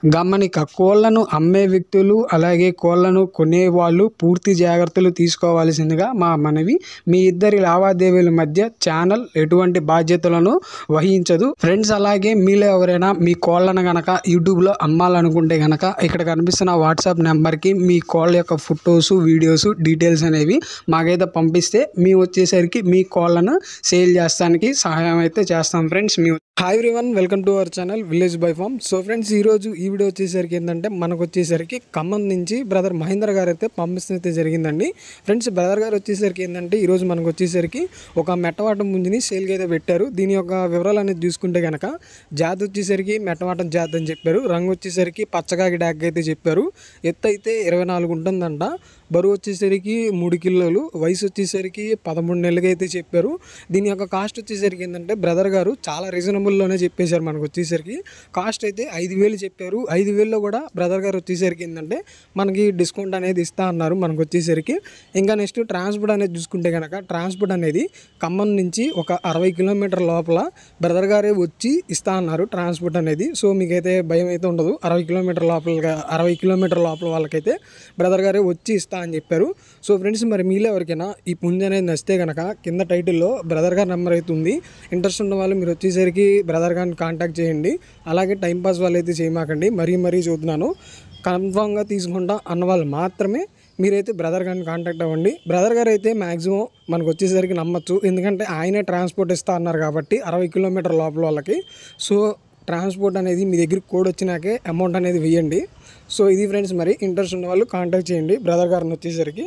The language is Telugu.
గమనిక కోళ్లను అమ్మే వ్యక్తులు అలాగే కోళ్లను కొనేవాళ్ళు పూర్తి జాగ్రత్తలు తీసుకోవాల్సిందిగా మా మనవి. మీ ఇద్దరి లావాదేవీల మధ్య ఛానల్ ఎటువంటి బాధ్యతలను వహించదు ఫ్రెండ్స్. అలాగే మీలో ఎవరైనా మీ కోళ్లను గనక యూట్యూబ్లో అమ్మాలనుకుంటే గనక ఇక్కడ కనిపిస్తున్న వాట్సాప్ నెంబర్కి మీ కోళ్ళ యొక్క ఫొటోస్ వీడియోస్ డీటెయిల్స్ అనేవి మాకైతే పంపిస్తే మేము వచ్చేసరికి మీ కోళ్లను సేల్ చేస్తానికి సహాయం అయితే చేస్తాం friends. Hi everyone, welcome to our channel village by farm. So friends, ఈరోజు ఈ వీడియో వచ్చేసరికి ఏంటంటే మనకు వచ్చేసరికి ఖమ్మం నుంచి బ్రదర్ మహేందర్ గారు అయితే పంపిస్తే జరిగిందండి ఫ్రెండ్స్. బ్రదర్ గారు వచ్చేసరికి ఏంటంటే ఈరోజు మనకు వచ్చేసరికి ఒక మెట్టవాటం ముందుని సేల్కి అయితే పెట్టారు. దీని యొక్క వివరాలు అనేది చూసుకుంటే కనుక జాతి వచ్చేసరికి మెట్టవాటం జాతి అని చెప్పారు. రంగు వచ్చేసరికి పచ్చగాకి డాగ్ అయితే చెప్పారు. ఎత్తు అయితే 24 ఉంటుందంట. బరువు వచ్చేసరికి 3 కిలోలు. వయసు వచ్చేసరికి 13 నెలలకి అయితే చెప్పారు. దీని యొక్క కాస్ట్ వచ్చేసరికి ఏంటంటే బ్రదర్ గారు చాలా రీజనబుల్లోనే చెప్పేశారు. మనకు వచ్చేసరికి కాస్ట్ అయితే 5,000 చెప్పారు. 5,000లో కూడా బ్రదర్ గారు వచ్చేసరికి ఏంటంటే మనకి డిస్కౌంట్ అనేది ఇస్తా అన్నారు మనకు వచ్చేసరికి. ఇంకా నెక్స్ట్ ట్రాన్స్పోర్ట్ అనేది చూసుకుంటే కనుక ట్రాన్స్పోర్ట్ అనేది ఖమ్మం నుంచి ఒక 60 కిలోమీటర్ లోపల బ్రదర్ గారే వచ్చి ఇస్తా అన్నారు ట్రాన్స్పోర్ట్ అనేది. సో మీకైతే భయం అయితే ఉండదు. 60 కిలోమీటర్ లోపల వాళ్ళకైతే బ్రదర్ గారే వచ్చి ఇస్తా అని చెప్పారు. సో ఫ్రెండ్స్, మరి మీలో ఎవరికైనా ఈ పుంజ అనేది నచ్చితే కనుక కింద టైటిల్లో బ్రదర్ గారి నెంబర్ అయితే ఉంది. ఇంట్రెస్ట్ ఉన్న వాళ్ళు మీరు వచ్చేసరికి బ్రదర్ గారిని కాంటాక్ట్ చేయండి. అలాగే టైంపాస్ వాళ్ళు అయితే చేయమాకండి. మరీ చూస్తున్నాను. కన్ఫామ్గా తీసుకుంటా అన్న వాళ్ళు మాత్రమే మీరైతే బ్రదర్ గారిని కాంటాక్ట్ అవ్వండి. బ్రదర్ గారు అయితే మ్యాక్సిమం మనకు వచ్చేసరికి నమ్మచ్చు. ఎందుకంటే ఆయనే ట్రాన్స్పోర్ట్ ఇస్తా అన్నారు కాబట్టి 60 కిలోమీటర్ లోపల వాళ్ళకి. సో ట్రాన్స్పోర్ట్ అనేది మీ దగ్గరికి కోడ్ వచ్చినాకే అమౌంట్ అనేది వేయండి. సో ఇది ఫ్రెండ్స్, మరి ఇంట్రెస్ట్ ఉన్న వాళ్ళు కాంటాక్ట్ చేయండి బ్రదర్ గారిని వచ్చేసరికి.